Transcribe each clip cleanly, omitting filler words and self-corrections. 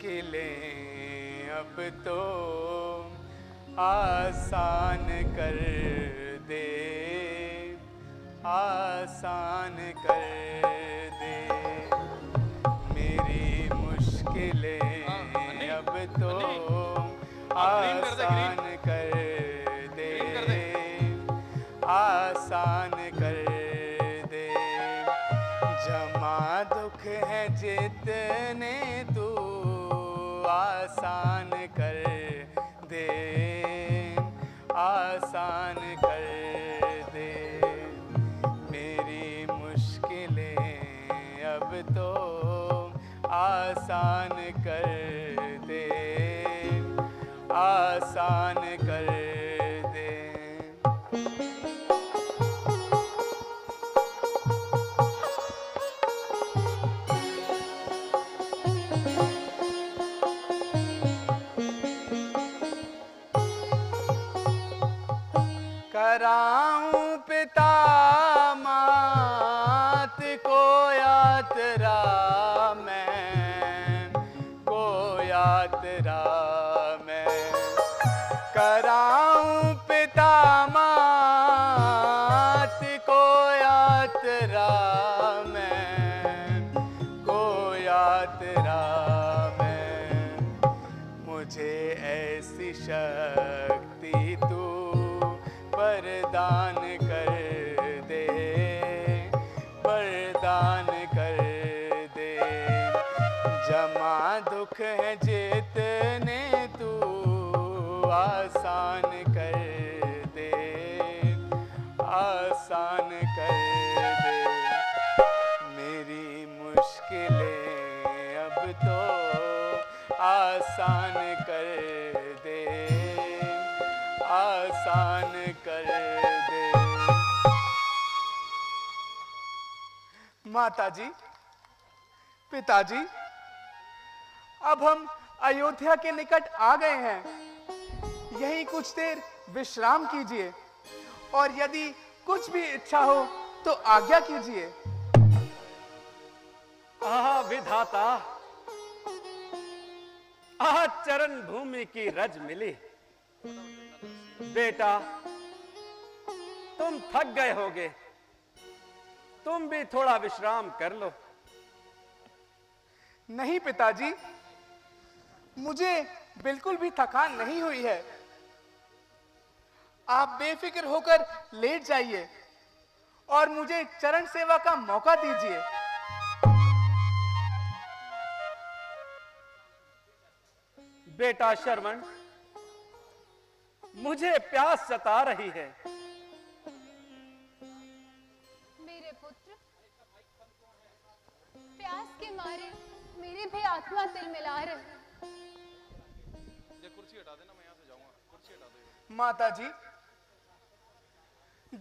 मुश्किलें अब तो आसान कर दे, आसान कर दे। मेरी मुश्किलें अब तो आसान कर दे, आसान कर दे। जमा दुख है जितने तू आसान कर दे, आसान कर दे। मेरी मुश्किलें अब तो आसान कर दे, आसान कर दे। कराऊं पिता मात को यात्रा मैं, को यात्रा मैं। कराऊं पिता मात को यात्रा मैं, को यात्रा मैं। मुझे ऐसी शक्ति तू वरदान कर दे, वरदान कर दे। जमा दुख है जितने तू आसान कर दे, आसान कर दे। मेरी मुश्किलें अब तो आसान कर दे, आसान कर दे। माताजी, पिताजी, अब हम अयोध्या के निकट आ गए हैं। यहीं कुछ देर विश्राम कीजिए और यदि कुछ भी इच्छा हो तो आज्ञा कीजिए। आह विधाता, आह चरण भूमि की रज मिली। बेटा, तुम थक गए होगे, तुम भी थोड़ा विश्राम कर लो। नहीं पिताजी, मुझे बिल्कुल भी थकान नहीं हुई है। आप बेफिक्र होकर लेट जाइए और मुझे चरण सेवा का मौका दीजिए। बेटा श्रवण, मुझे प्यास सता रही है। मेरे पुत्र, प्यास के मारे मेरी भी आत्मा तिलमिला रही। ये कुर्सी हटा देना, मैं यहाँ से जाऊंगा। कुर्सी हटा दो। माताजी,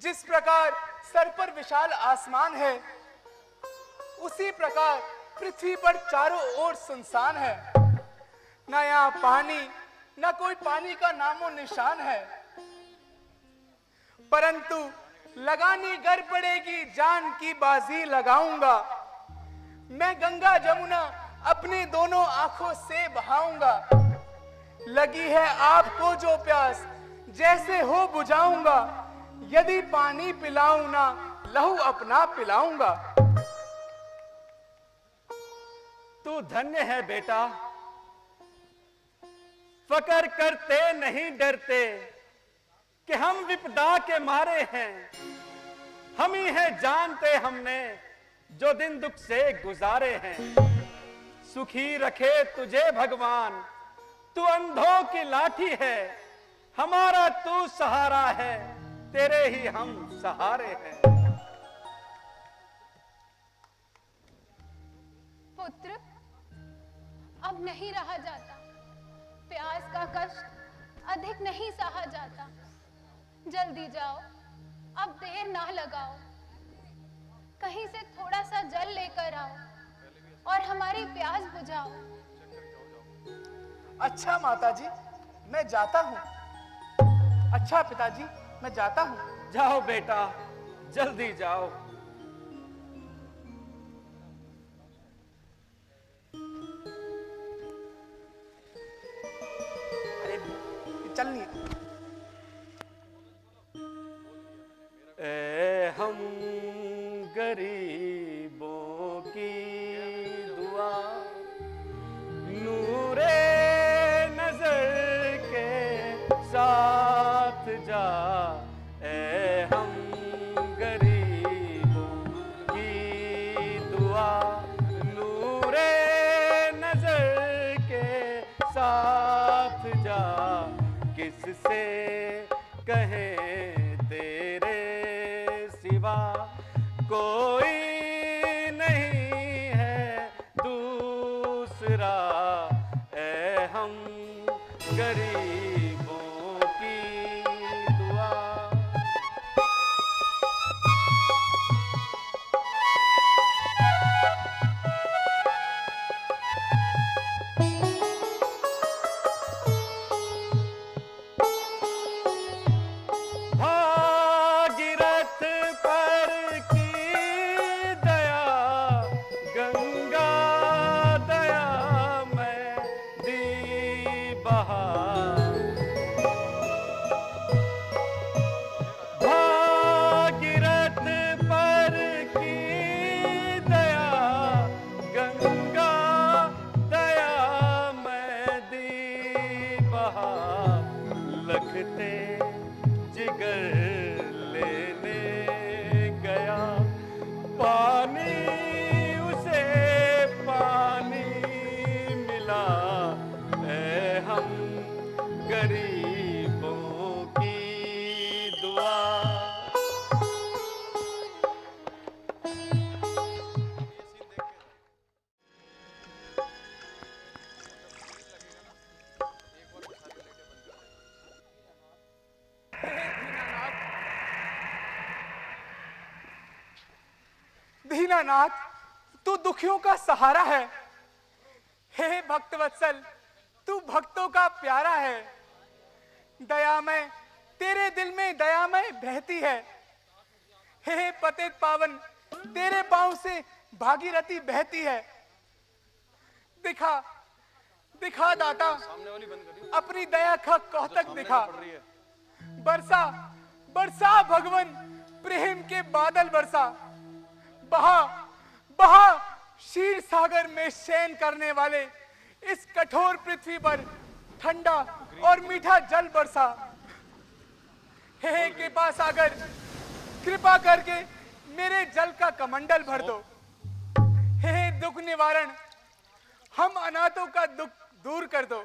जिस प्रकार सर पर विशाल आसमान है, उसी प्रकार पृथ्वी पर चारों ओर सुनसान है। न यहाँ पानी, न कोई पानी का नामो निशान है। परंतु लगानी गर पड़ेगी, जान की बाजी लगाऊंगा। मैं गंगा जमुना अपने दोनों आंखों से बहाऊंगा। लगी है आपको जो प्यास, जैसे हो बुझाऊंगा। यदि पानी पिलाऊं ना, लहू अपना पिलाऊंगा। तू धन्य है बेटा, फकर करते नहीं डरते कि हम विपदा के मारे हैं। हम ही हैं जानते हमने जो दिन दुख से गुजारे हैं। सुखी रखे तुझे भगवान, तू अंधों की लाठी है। हमारा तू सहारा है, तेरे ही हम सहारे हैं। पुत्र, अब नहीं रहा जाता। प्यास का कष्ट अधिक नहीं सहा जाता। जल्दी जाओ, अब देर ना लगाओ। कहीं से थोड़ा सा जल लेकर आओ और हमारी प्यास बुझाओ। अच्छा माताजी, मैं जाता हूँ। अच्छा पिताजी, मैं जाता हूँ। जाओ बेटा, जल्दी जाओ। चलनी है। ए हम गरीबों की दुआ नूरे नजर के साथ जा, ए हम गरीबों की दुआ नूरे नजर के साथ जा, किससे कहें तेरे सिवा कोई नहीं है दूसरा, ए हम गरीबों की दुआ। भागीरथ पर की दया गंगा दया मैं दी बहार, भागीरथ पर की दया गंगा दया मैं दी बहार, लखते जिगर लेने गया पानी उसे पानी मिला, ए हम गरीबों की दुआ। दीनानाथ, तू दुखियों का सहारा है। हे भक्तवत्सल, तू भक्तों का प्यारा है। दयामय, तेरे दिल में दयामय बहती है। हे पतित पावन, तेरे पांव से भागीरथी बहती है। दिखा दिखा दाता, सामने वाली बंद करिए। अपनी दया का कौतक सामने दिखा। पड़ रही है। बरसा बरसा भगवन, प्रेम के बादल बरसा। बहा बहा क्षीर सागर में शयन करने वाले इस कठोर पृथ्वी पर ठंडा और मीठा जल बरसा। हे कृपा सागर, कृपा करके मेरे जल का कमंडल भर दो। हे दुख निवारण, हम अनाथों का दुख दूर कर दो।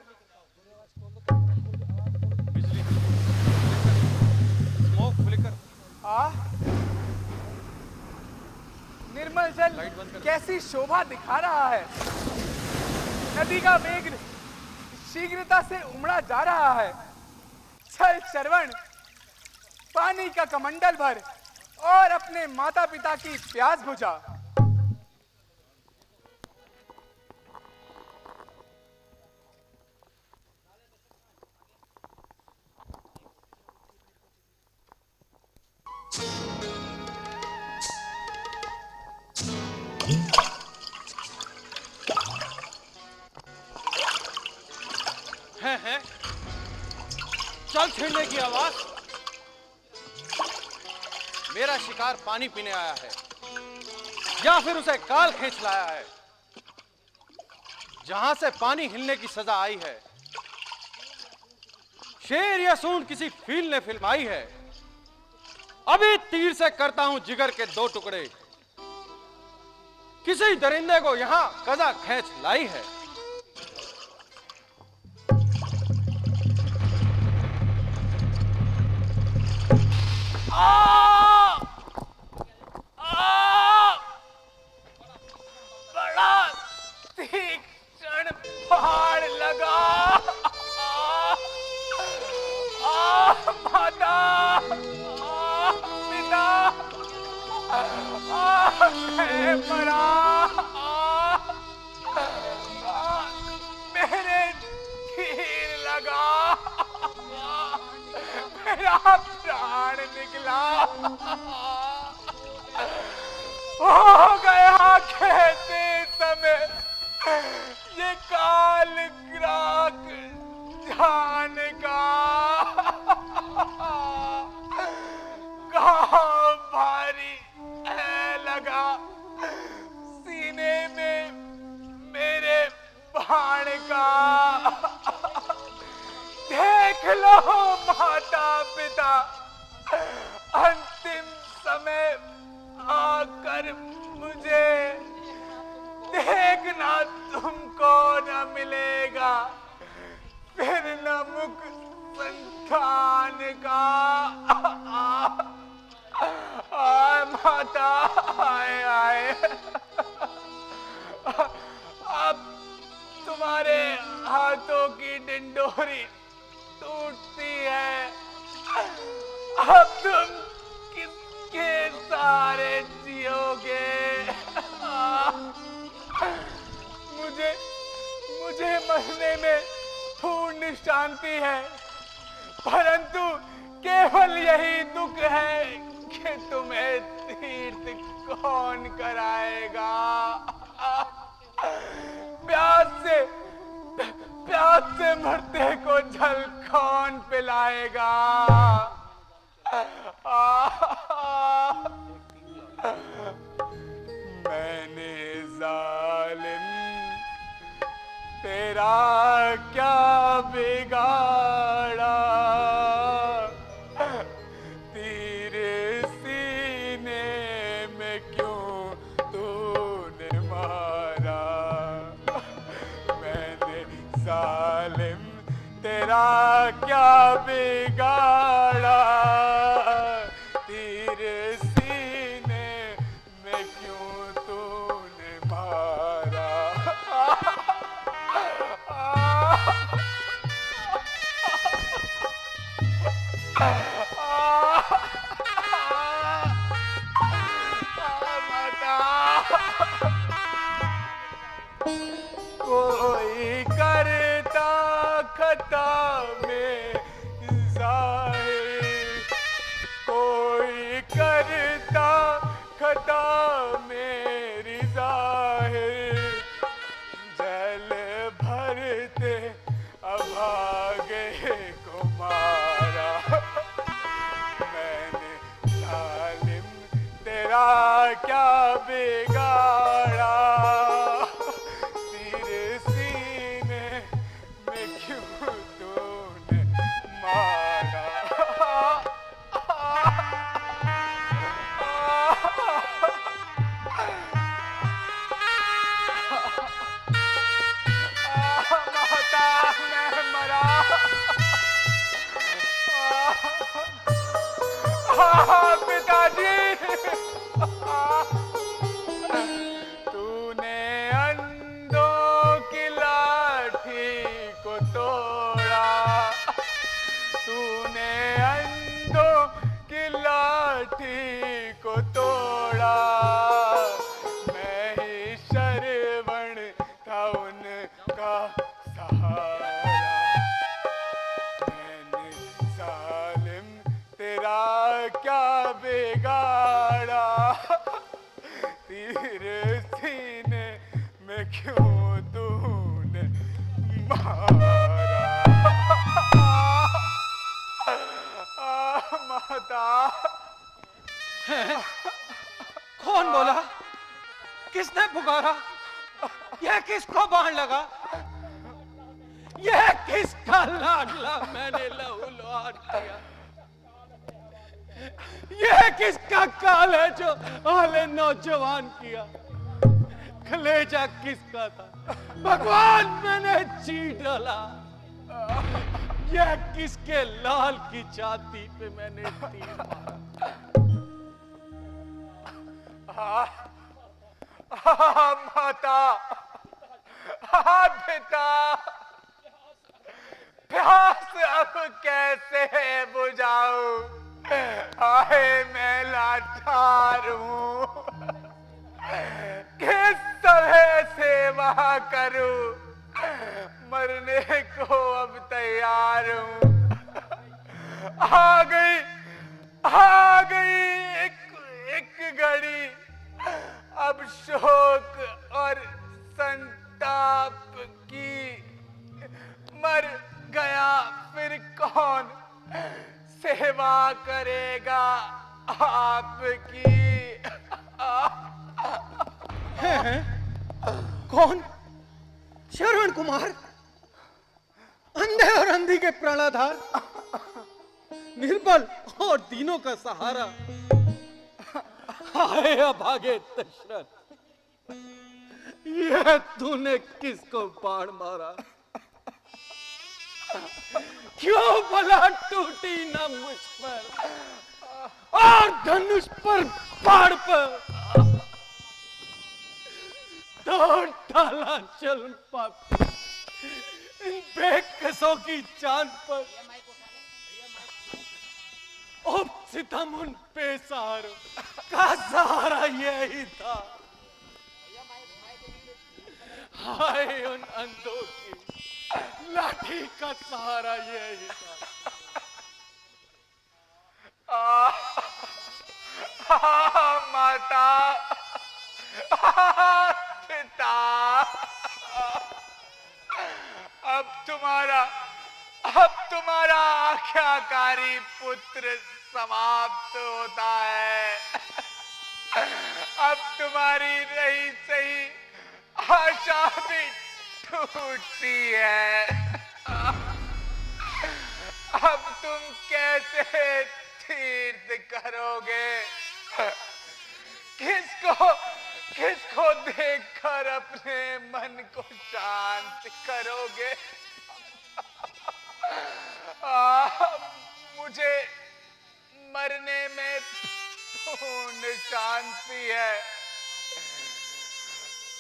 बिजली स्मोक फ्लिकर। निर्मल जल कैसी शोभा दिखा रहा है। नदी का वेग शीघ्रता से उमड़ा जा रहा है। चल श्रवण, पानी का कमंडल भर और अपने माता पिता की प्यास बुझा। है चल छेड़ने की आवाज। मेरा शिकार पानी पीने आया है या फिर उसे काल खींच लाया है। जहां से पानी हिलने की सजा आई है, शेर या सूंड किसी फील ने फिल्माई है। अभी तीर से करता हूं जिगर के दो टुकड़े, किसी दरिंदे को यहां कजा खींच लाई है। बड़ा तीक्ष्ण पहाड़ लगा। माता, पिता, बड़ा मेरे तीर लगा, मेरा प्राण निकला। हो गया कहते समय ये काल ग्राक जान का। आकर मुझे देखना, तुमको न मिलेगा फिर न मुख संतान का। आए माता, आए आए। अब तुम्हारे हाथों की डिंडोरी टूटती है, अब तुम किसके सहारे जियोगे? मुझे मरने में पूर्ण शांति है, परंतु केवल यही दुख है कि तुम्हें तीर्थ कौन कराएगा? प्यास से मरते को जल कौन पिलाएगा? मैंने जालिम तेरा क्या बिगाड़ा, तेरे सीने में क्यों तूने मारा? मैंने जालिम तेरा क्या बिगाड़ा, तेरे सीने में क्यों तूने मारा? कोई करता खता में जाहिर, कोई करता खता मेरी जाहिर, जल भरते अभागे को मारा। मैंने जालिम तेरा क्या बिगाड़ा, तेरे सीने में क्यों तूने मारा? माता, मैं मरा। पिताजी, तूने अंधों की लाठी को तोड़ा, तूने अंधों की लाठी को तोड़ा। मैं ही शरवण था उनका सहारा। मैंने जालिम तेरा क्या बिगाड़ा, तेरे सीने में क्यों तूने मारा? माता, कौन बोला? किसने पुकारा? यह किसको बाण लगा? यह किसका लाडला मैंने लहू लुहान किया? यह किसका काल है जो आले नौजवान किया? कलेजा किसका था? भगवान, मैंने चीर डाला। यह किसके लाल की छाती पे मैंने तीर मारा? माता, पिता, प्यास अब कैसे बुझाऊं? आए मैं लाचार हूँ, किस तरह सेवा करूं? मरने को अब तैयार हूँ। आ गई एक घड़ी, अब शोक और संताप की। मर गया फिर कौन सेवा करेगा आपकी? कौन? श्रवण कुमार, अंधे और अंधी के प्राणाधार, निर्बल और दीनों का सहारा। हाय अभागे दशरथ, ये तूने किसको बाण मारा? क्यों भला टूटी न मुझ पर और धनुष पर बाण पर? तोड़ डाला चल पापी इन बेकसों की जान पर। अब सितम उन बेसहारों का सहारा यही था। हाय उन अंधों की लाठी का सहारा यही था। माता, पिता, अब तुम्हारा आज्ञाकारी पुत्र समाप्त होता है। अब तुम्हारी रही सही आशा भी टूटती है। अब तुम कैसे तीर्थ करोगे? किसको देखकर अपने मन को शांत करोगे? मुझे मरने में पूर्ण शांति है।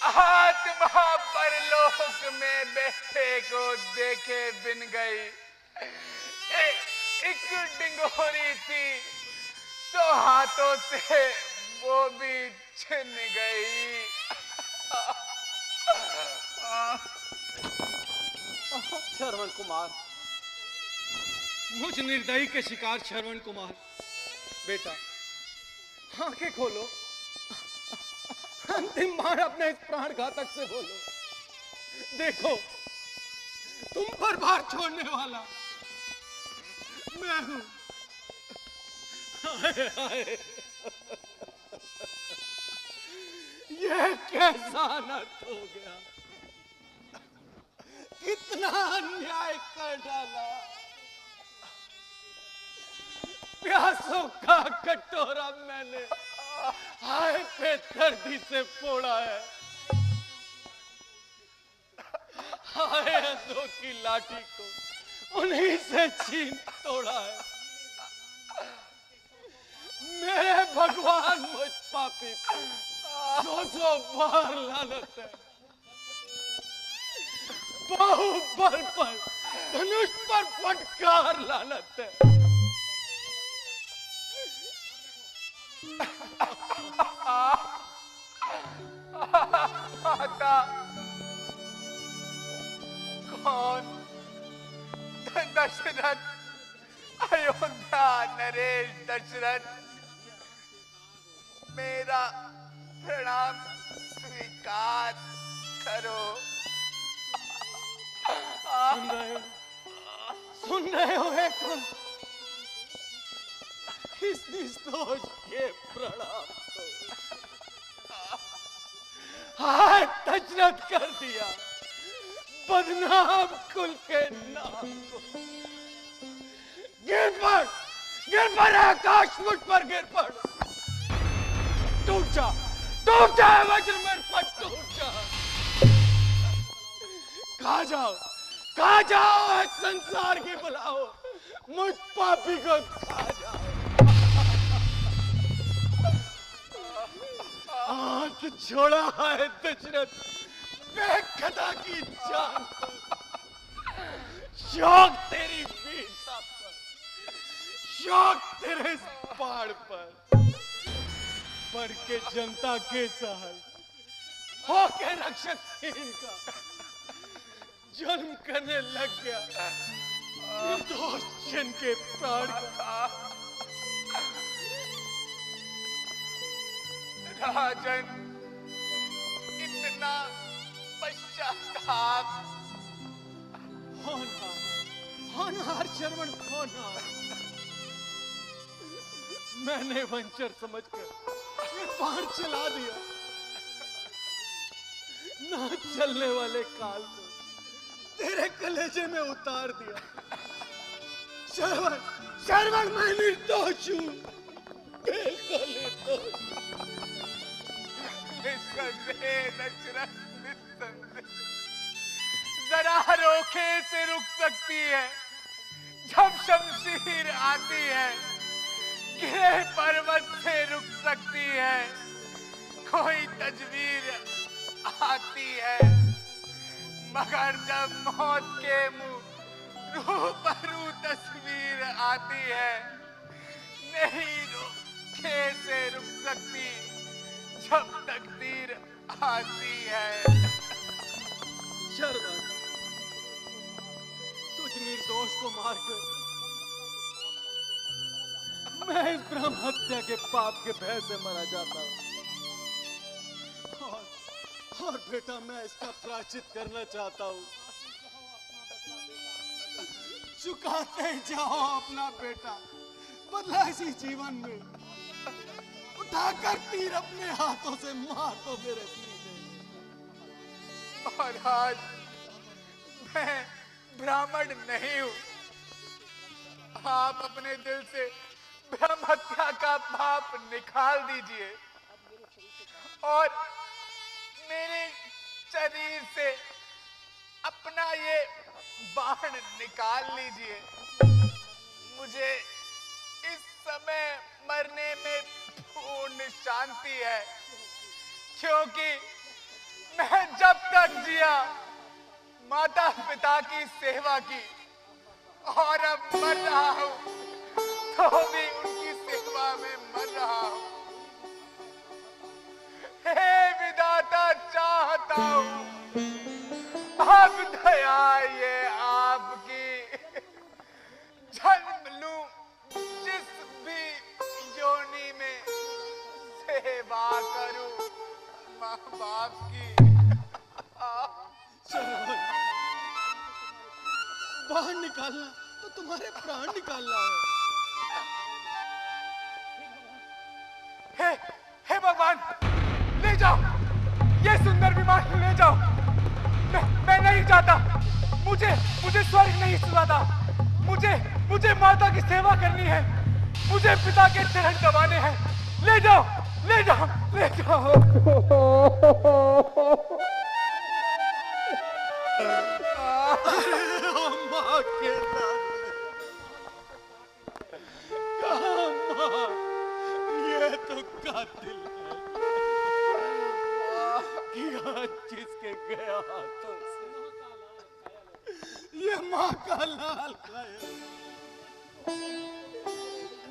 आत्मा परलोक में बेटे को देखे बिन गई। एक डिंगोरी थी तो हाथों से वो भी छिन गई। श्रवण कुमार, मुझ निर्दयी के शिकार श्रवण कुमार, बेटा आंखें खोलो, अंतिम बार अपने इस प्राण घातक से बोलो। देखो, तुम पर भार छोड़ने वाला मैं हूं। हाय हाय, यह कैसा अनर्थ हो गया, कितना अन्याय कर डाला। प्यासों का कटोरा मैंने हाय बेदर्दी से फोड़ा है। हाय अंधों की लाठी को उन्हीं से छीन तोड़ा है। मेरे भगवान मुझ पापी को 100 बार लानत है। बाहुबल पर धनुष पर फटकार लानत है। माता, कौन? दशरथ, अयोध्या नरेश दशरथ, मेरा प्रणाम स्वीकार करो। सुन रहे हो एक इस निष्दोष के प्रणाम हाय दशरथ कर दिया बदनाम कुल के नाम को। गिर पड़ आकाश मुझ पर गिर पड़। टूट जा वज्र मेरे पर टूट जा। कहा जाओ संसार की बुलाओ, मुझ पापी को खा जाओ। हाथ छोड़ा है दशरथ बेखदा की जान पर। शौक तेरी वीरता पर, शौक तेरे इस पहाड़ पर, पर के जनता के सहाय हो के रक्षक इनका जन्म करने लग गया निर्दोष जन के प्राण का। राजन, इतना पश्चाताप। होनहार श्रवण होनहार, मैंने वंचर समझकर ये बाण चला दिया। ना चलने वाले काल को तेरे कलेजे में उतार दिया। श्रवण मैं निर्दोष हूं, बिल्कुल निर्दोष। भेद अचरज निस्संदेह। जरा रोके से रुक सकती है जब शमशीर आती है, गिरे पर्वत से रुक सकती है कोई तजवीर आती है, मगर जब मौत के मुंह रूबरू तस्वीर आती है, नहीं रोके से रुक सकती जब तकदीर आती है। शर्वण, तुझ निर्दोष को मारकर मैं इस ब्रह्म हत्या के पाप के भय से मरा जाता हूं। और बेटा, मैं इसका प्रायश्चित करना चाहता हूं। चुकाते जाओ अपना बेटा, बदला इसी जीवन में। उठाकर तीर अपने हाथों से मार दो मेरे सीने। और आज मैं ब्राह्मण नहीं हूं। आप अपने दिल से ब्रह्म हत्या का पाप निकाल दीजिए और मेरे शरीर से अपना ये बाण निकाल लीजिए। मुझे इस समय मरने में पूर्ण शांति है, क्योंकि मैं जब तक जिया माता पिता की सेवा की, और अब मर रहा हूं तो भी उनकी सेवा में मर रहा हूं। हे विधाता, चाहता हूं अब दया ये आपकी, जन्म लूं जिस भी योनि में, सेवा करूं माँ बाप की। बाहर निकालना तो तुम्हारे प्राण निकालना है। हे भगवान, ले जाओ ये सुंदर विमान, ले जाओ। मैं नहीं चाहता, मुझे स्वर्ग नहीं सुनाता। मुझे माता की सेवा करनी है, मुझे पिता के चरण दबाने हैं। ले जाओ, ले जाओ, ले जाओ। माँ के माँ, ये तो कातिल है कि जिसके गया हाथों से ये माँ का लाल खाया।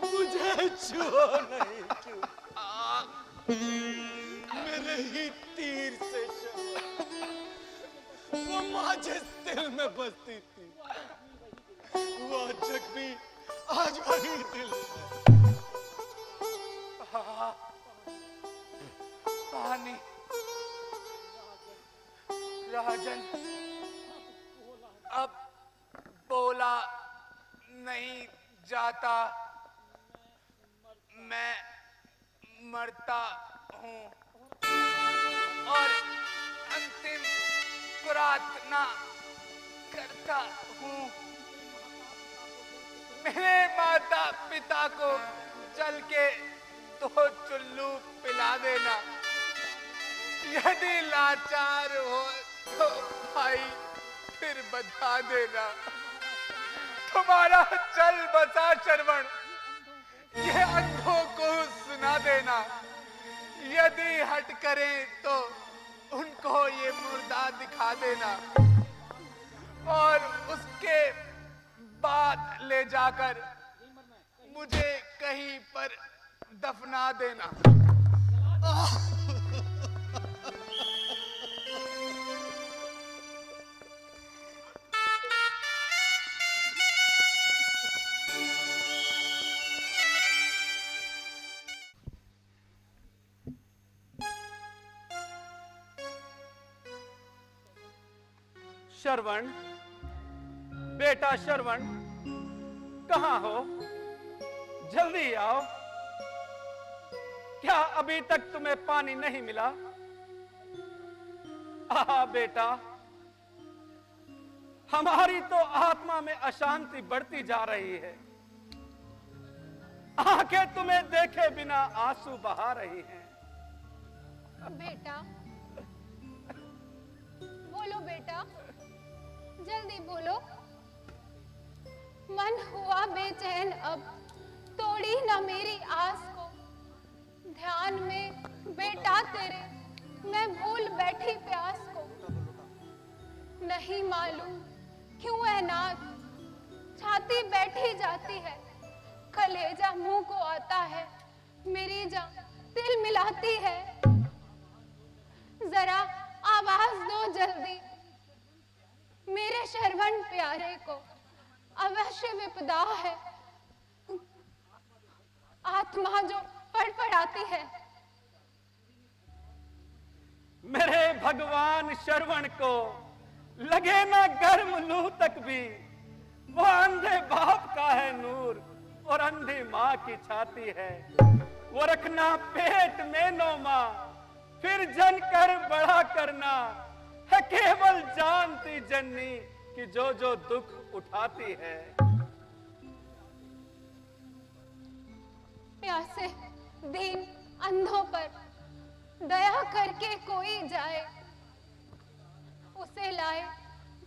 मुझे छुओ नहीं, मेरे ही तीर से वो माँ जिस दिल में बसती थी, वो जख्मी आज वही दिल है। पानी राजन, अब बोला नहीं जाता, मैं मरता हूं और अंतिम प्रार्थना करता हूं। मेरे माता पिता को चल के 2 चुल्लू पिला देना। यदि लाचार हो तो भाई फिर बता देना। तुम्हारा चल बसा श्रवण ये अंधों को सुना देना। यदि हट करें तो उनको ये मुर्दा दिखा देना, और उसके बाद ले जाकर मुझे कहीं पर दफना देना। श्रवण, बेटा श्रवण, कहां हो? जल्दी आओ। क्या अभी तक तुम्हें पानी नहीं मिला? बेटा, हमारी तो आत्मा में अशांति बढ़ती जा रही है। आंखें तुम्हें देखे बिना आंसू बहा रही हैं। बेटा, क्या? जल्दी बोलो। मन हुआ बेचैन अब, तोड़ी ना मेरी आस को। ध्यान में बेटा तेरे मैं भूल बैठी प्यास को। नहीं मालूम क्यों है नाथ, छाती बैठी जाती है। कलेजा मुंह को आता है, मेरी जान दिल मिलाती है। जरा आवाज दो जल्दी, मेरे शरवण प्यारे को अवश्य विपदा है। आत्मा जो फड़फड़ाती है। मेरे भगवान श्रवण को लगे ना गर्म लू तक भी, वो अंधे बाप का है नूर और अंधी माँ की छाती है। वो रखना पेट में 9 माह, फिर जन कर बड़ा करना है। केवल जानती जननी कि जो जो दुख उठाती है। प्यासे दीन अंधों पर दया करके कोई जाए। उसे लाए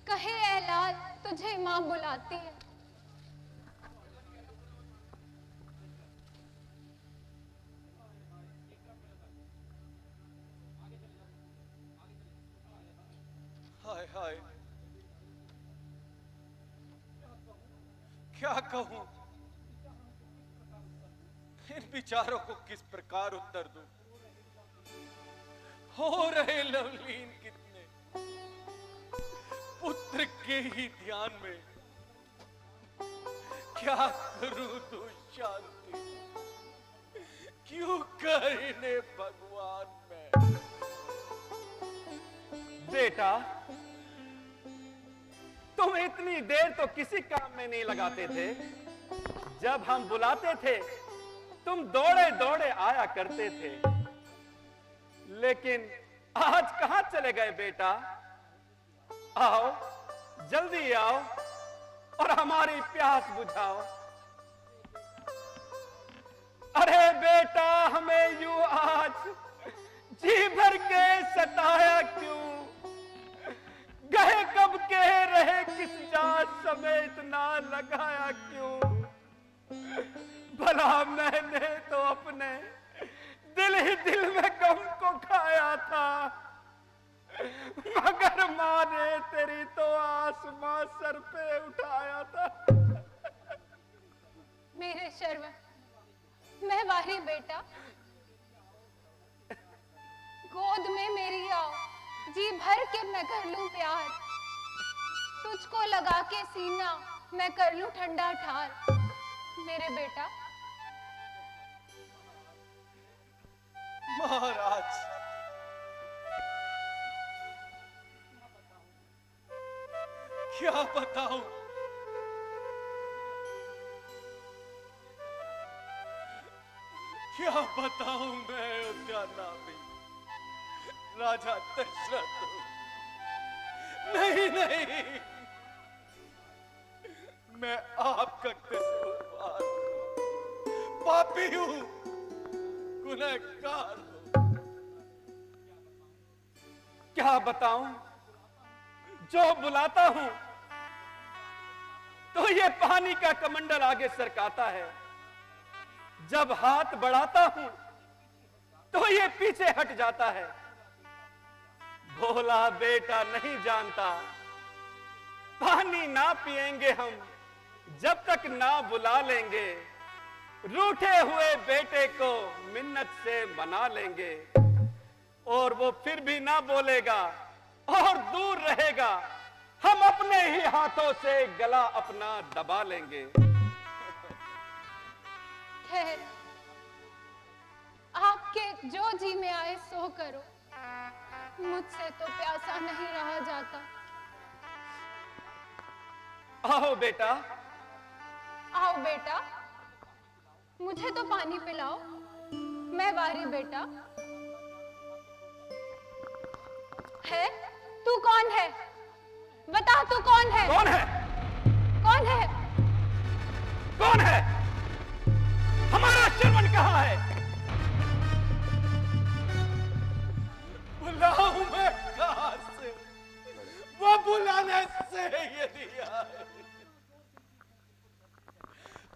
कहे ऐ लाल तुझे मां बुलाती है। हाय हाय, क्या कहूं, इन विचारों को किस प्रकार उत्तर दूं। हो रहे लवलीन कितने, पुत्र के ही ध्यान में। क्या करूं तू शांति, क्यों कर इन्हें भगवान मैं। बेटा, तुम इतनी देर तो किसी काम में नहीं लगाते थे। जब हम बुलाते थे तुम दौड़े दौड़े आया करते थे। लेकिन आज कहां चले गए बेटा? आओ, जल्दी आओ और हमारी प्यास बुझाओ। अरे बेटा, हमें यूं आज जी भर के सताया क्यों? गए कब के रहे किस जात, समय इतना लगाया क्यों? भला मैंने तो अपने दिल ही दिल में गम को खाया था, मगर मां ने तेरी तो आसमां सर पे उठाया था। मेरे शर्वण, मैं वारी बेटा, गोद में मेरी आओ, जी भर के मैं कर लूं प्यार। तुझको लगा के सीना मैं कर लूं ठंडा ठार। मेरे बेटा। महाराज, क्या बताऊं, क्या बताऊं मैं उद्यानावी राजा दशरथ हूं। नहीं नहीं, मैं आपका कसूरवार हूं, पापी हूं, गुनहगार हूं। क्या बताऊं, जो बुलाता हूं तो ये पानी का कमंडल आगे सरकाता है। जब हाथ बढ़ाता हूं तो ये पीछे हट जाता है। भोला बेटा नहीं जानता, पानी ना पिएंगे हम जब तक ना बुला लेंगे। रूठे हुए बेटे को मिन्नत से मना लेंगे और वो फिर भी ना बोलेगा और दूर रहेगा। हम अपने ही हाथों से गला अपना दबा लेंगे। खैर, आपके जो जी में आए सो करो, मुझसे तो प्यासा नहीं रहा जाता। आओ बेटा, आओ बेटा, मुझे तो पानी पिलाओ। मैं वारी बेटा। है? तू कौन है? बता, तू कौन है? कौन है? कौन है? कौन है? हमारा श्रवण कहाँ है? बुलाऊं मैं कहां से? वो कैसे यदि आए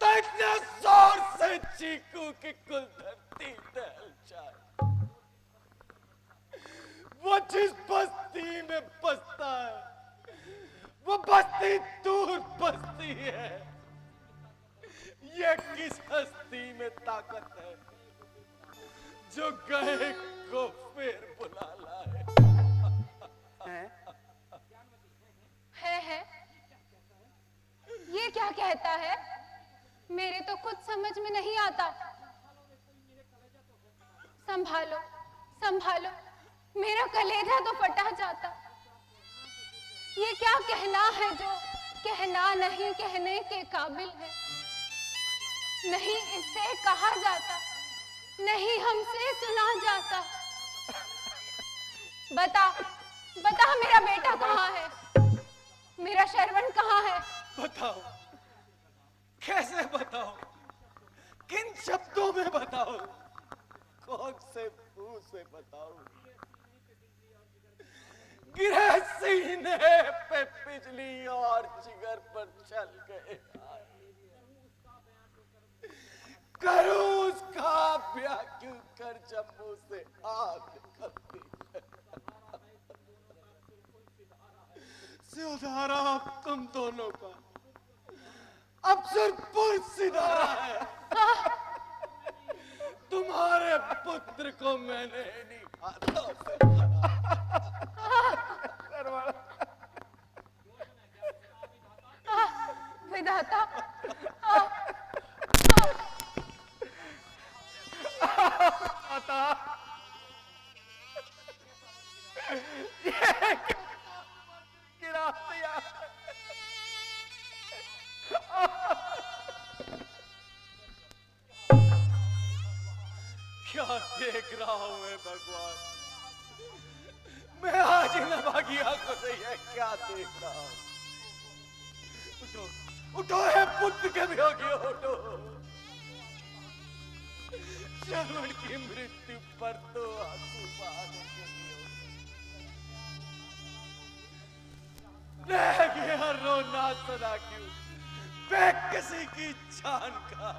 तो इतने जोर से चीखूं कि कुल धरती दहल जाए। वो जिस बस्ती में बसता है वो बस्ती दूर बसती है। ये किस हस्ती में ताकत है जो गए को फिर बुला लाए। है ये क्या कहता है? मेरे तो कुछ समझ में नहीं आता। संभालो संभालो, मेरा कलेजा तो फटा जाता। ये क्या कहना है जो कहना नहीं कहने के काबिल है? नहीं इससे कहा जाता, नहीं हमसे सुना जाता। बता बता, मेरा बेटा कहाँ है? मेरा शरवण कहाँ है? बताओ, कैसे बताओ, किन शब्दों में बताओ, कौन से मुंह से बताओ? गिरे सीने पे बिजली और जिगर पर चल गए। करूं उसका ब्याह क्यों कर जब मुंह से आग निकलती है। सिधारा अब तुम दोनों का, अब सिरपुर सिधारा है। तुम्हारे पुत्र को मैंने नहीं हाथों से विधाता, गिरा दिया। क्या देख रहा हूं मैं भगवान? मैं आज इन अभागी आंखों से यह क्या देख रहा हूं? उठो उठो, है पुत्र के वियोगियों, उठो। श्रवण की मृत्यु पर तो आंसू बहाने के लिए रह गया रोना सदा क्यों बेकसी की जान का।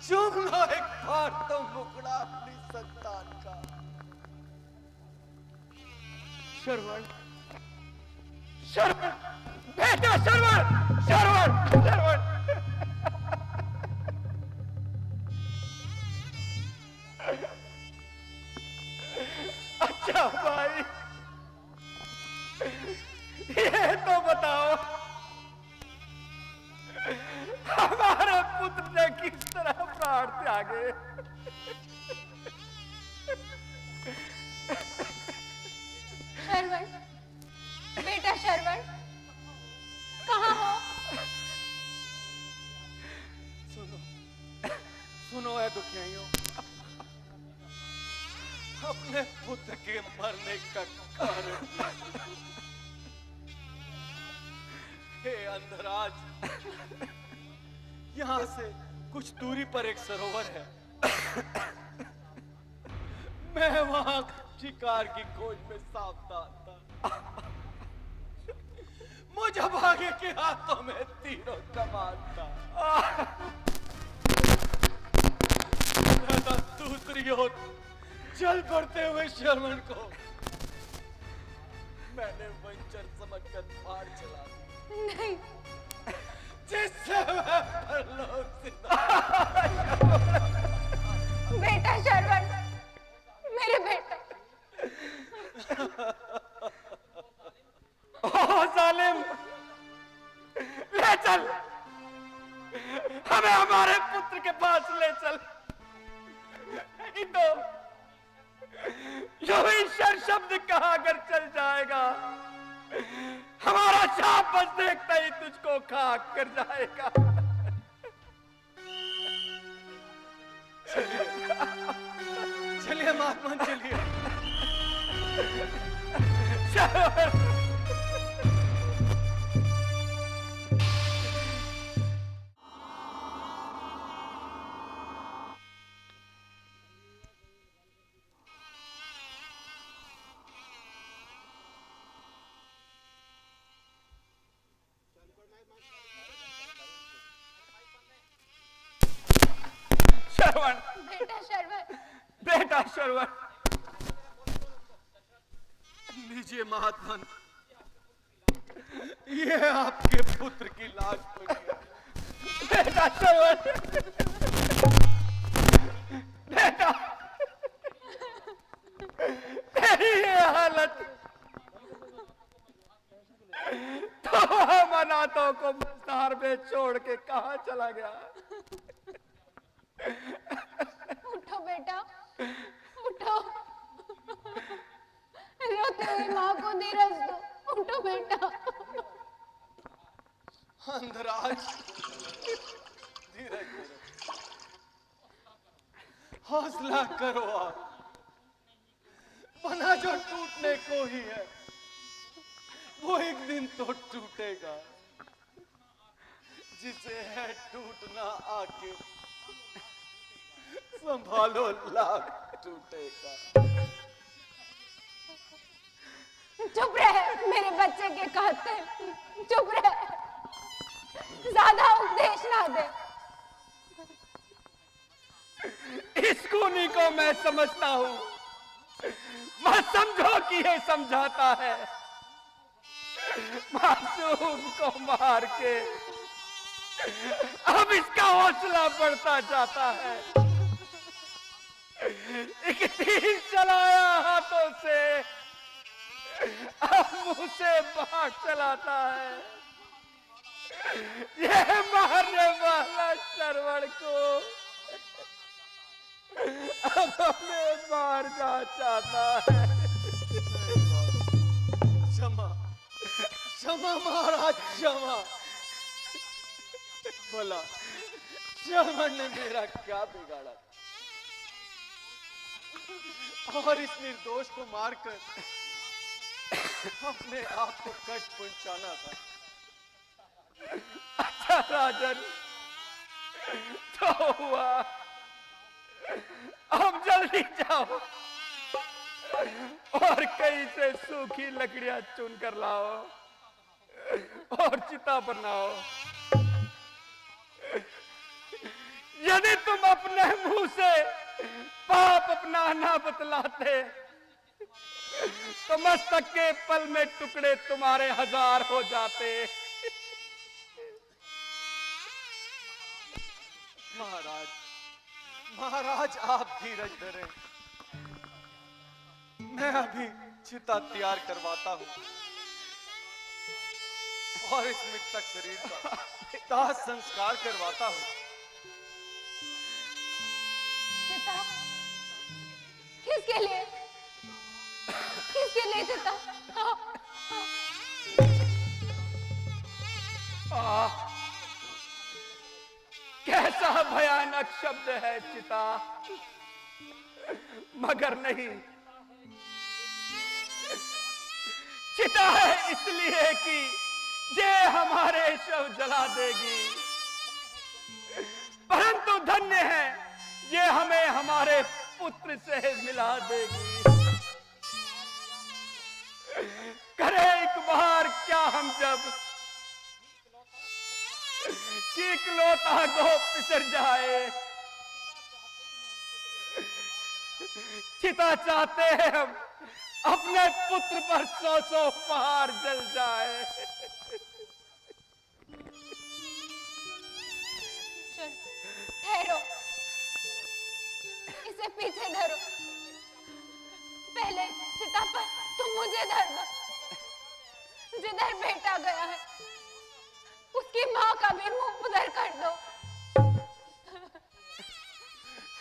चूम लो एक बार तो मुकड़ा अपनी संतान का। शरवण, शरवण, बेटा शरवण, शरवण, शरवण। अच्छा भाई, ये तो बताओ हमारे पुत्र ने किस तरह प्राण त्यागे? शरवण, बेटा शरवण, कहाँ हो? सुनो सुनो है दुखियाइयों, अपने पुत्र के मरने का कारण हे अंधराज, यहां से कुछ दूरी पर एक सरोवर है। मैं वहां शिकार की खोज में सावधान था। मुझे भागे के हाथों में तीरों कमान था। दूसरी ओर चल पड़ते हुए शरवण को मैंने वंचर समझकर फाड़ चला दी, नहीं, जिससे मैं परलोक से बेटा शरवण, मेरे बेटा। ओ जालिम, ले चल, हमें हमारे पुत्र के पास ले चल। तो जो ईश्वर शब्द कहा अगर चल जाएगा, हमारा शाप बस देखता ही तुझको खाक कर जाएगा। चलिए महात्मा, चलिए। श्रवण, बेटा श्रवण, बेटा श्रवण। लीजिए महात्मन, ये आपके पुत्र की लाश पड़ी है। बेटा श्रवण, बेटा, तेरी ये हालत तो हम अनाथों को मझधार में छोड़ के कहां चला गया? उठो बेटा, उठो। रोते हुए माँ को धीरज दो। उठो बेटा। अंधराज, धीरज धीरज, हौसला करो आप। बना जो टूटने को ही है, वो एक दिन तो टूटेगा। जिसे है टूटना आके, संभालो लाख टूटेगा। चुप रहे मेरे बच्चे के कहते, चुप रहे, ज्यादा उपदेश ना दे। इस खूनी को मैं समझता हूं, मत समझो कि ये समझाता है। मासूम को मार के अब इसका हौसला बढ़ता जाता है। एक तीर चलाया हाथों से, अब मुंह से बाहर चलाता है। यह मारने वाला श्रवण को अब हमें मारना चाहता है। क्षमा, क्षमा महाराज, क्षमा। बोला, श्रवण ने मेरा क्या बिगाड़ा और इस निर्दोष को मारकर अपने आप को कष्ट पहुंचाना था। अच्छा राजन, तो हुआ, अब जल्दी जाओ और कहीं से सूखी लकड़ियां चुन कर लाओ और चिता बनाओ। यदि तुम अपने मुंह से पाप अपना ना बतलाते तो मस्तक के पल में टुकड़े तुम्हारे 1000 हो जाते। महाराज, महाराज आप धीरज धरें। मैं अभी चिता तैयार करवाता हूं और इस मृतक शरीर का दाह संस्कार करवाता हूं। चिता? किसके लिए? किसके लिए चिता? कैसा भयानक शब्द है चिता, मगर नहीं, चिता है इसलिए कि ये हमारे शव जला देगी, परंतु धन्य है ये हमें हमारे पुत्र से मिला देगी। करे एक बार क्या हम जब कि इकलौता गो पिसर जाए। चिता चाहते हैं हम अपने पुत्र पर 100 पहाड़ जल जाए। ठहरो, इसे पीछे धरो। पहले चिता पर तुम मुझे धर दो। जिधर बेटा गया है उसकी माँ का भी मुंह उधर कर दो।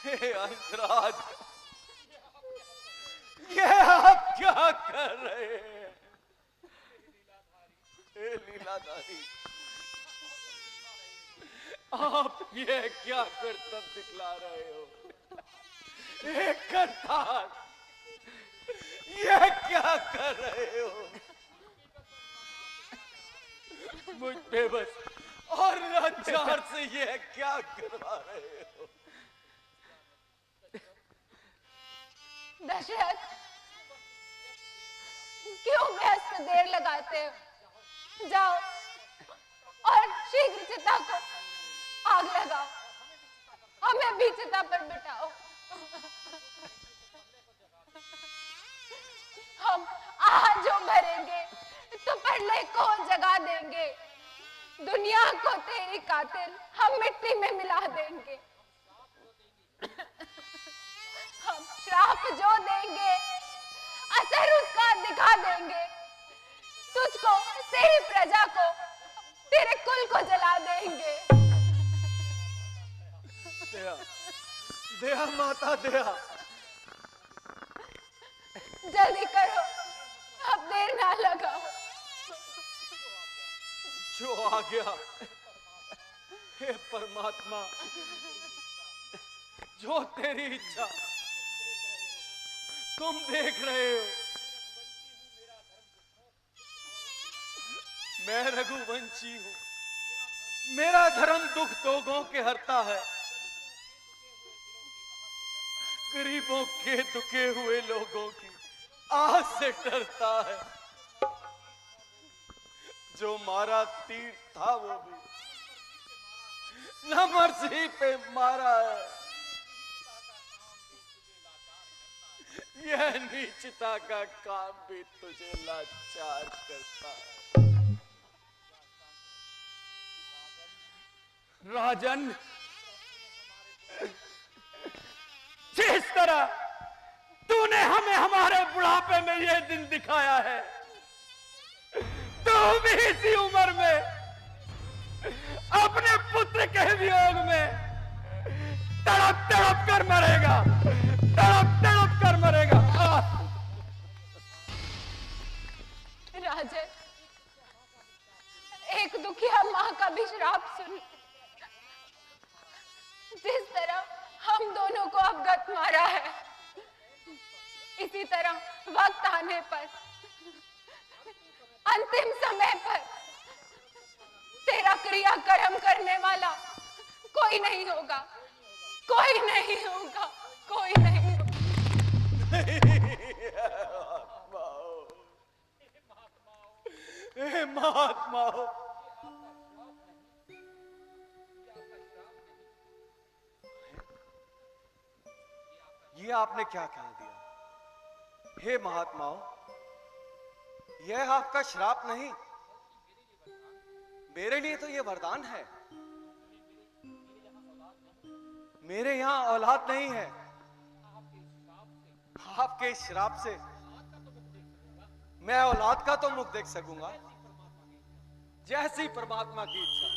हे अंतराज, ये आप क्या कर रहे हैं? हे लीलाधारी, आप ये क्या करतब दिखला रहे हो? हे करतार, ये क्या कर रहे हो? मुझ बेबस और लाचार से ये क्या करवा रहे हो? दशरथ, क्यों व्यस्त देर लगाते हो? जाओ और शीघ्र चिता को आग लगाओ। हमें भी चिता पर बिठाओ। हम आज जो भरेंगे तो प्रलय को जगा देंगे। दुनिया को तेरी कातिल हम मिट्टी में मिला देंगे। हम श्राप जो देंगे असर उसका दिखा देंगे। तुझको, तेरी प्रजा को, तेरे कुल को जला देंगे। दया, दया माता दया। जल्दी करो, अब देर ना लगाओ। जो आ गया, हे परमात्मा, जो तेरी इच्छा। तुम देख रहे हो, मैं रघुवंशी हूं। मेरा धर्म दुख दोगों के हरता है, गरीबों के दुखे हुए लोगों की आह से डरता है। जो मारा तीर था वो भी न मर्जी पे मारा है। यह नीचता का काम भी तुझे लाचार करता है। राजन, जिस तरह तूने हमें हमारे बुढ़ापे में यह दिन दिखाया है, तू भी इसी उम्र में अपने पुत्र के वियोग में तड़प तड़प कर मरेगा, तड़प तड़प कर मरेगा। राजन, एक दुखिया मां का भी श्राप सुन। जिस तरह हम दोनों को अवगत मारा है, इसी तरह वक्त आने पर, अंतिम समय पर तेरा क्रियाकर्म करने वाला कोई नहीं होगा, कोई नहीं होगा, कोई नहीं होगा। हे महात्मा, ये आपने क्या कह दिया? हे महात्माओं, यह आपका श्राप नहीं, मेरे लिए तो यह वरदान है। मेरे यहां औलाद नहीं है। आपके श्राप से मैं औलाद का तो मुख देख सकूंगा, जैसी परमात्मा की इच्छा।